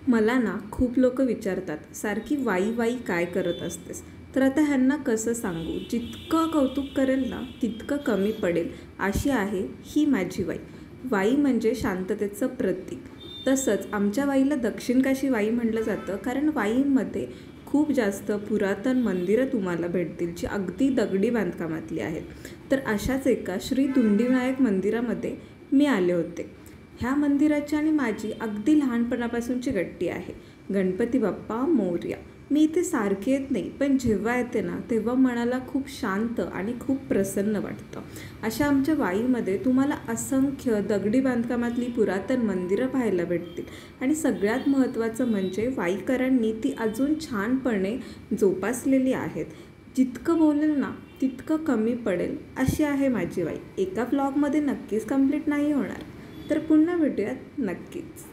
मला ना खूप लोक विचारतात सारखी वाई वाई काय करत असतेस. तर आता ह्यांना कसं सांगू, जितकं कौतुक करेल ना तितकं कमी पडेल अशी आहे ही माझी वाई. वाई म्हणजे शांततेचं प्रतीक. तसंच आमच्या वाईला दक्षिण काशी वाई म्हटलं जातं, कारण वाईमध्ये खूप जास्त पुरातन मंदिरं तुम्हाला भेटतील जी अगदी दगडी बांधकामातली आहेत. तर अशाच एका श्री दुंडीविनायक मंदिरामध्ये मी आले होते. ह्या मंदिराची आणि माझी अगदी लहानपणापासूनची गट्टी आहे. गणपती बाप्पा मोरया. मी इथे सारखे येत नाही, पण जेव्हा येते ना तेव्हा मनाला खूप शांत आणि खूप प्रसन्न वाटतं. अशा आमच्या वाईमध्ये तुम्हाला असंख्य दगडी बांधकामातली पुरातन मंदिरं पाहायला भेटतील आणि सगळ्यात महत्त्वाचं म्हणजे वाईकरांनी ती अजून छानपणे जोपासलेली आहेत. जितकं बोलेल ना तितकं कमी पडेल अशी आहे माझी वाई. एका ब्लॉगमध्ये नक्कीच कंप्लीट नाही होणार. तर पुन्हा भेटूयात नक्कीच.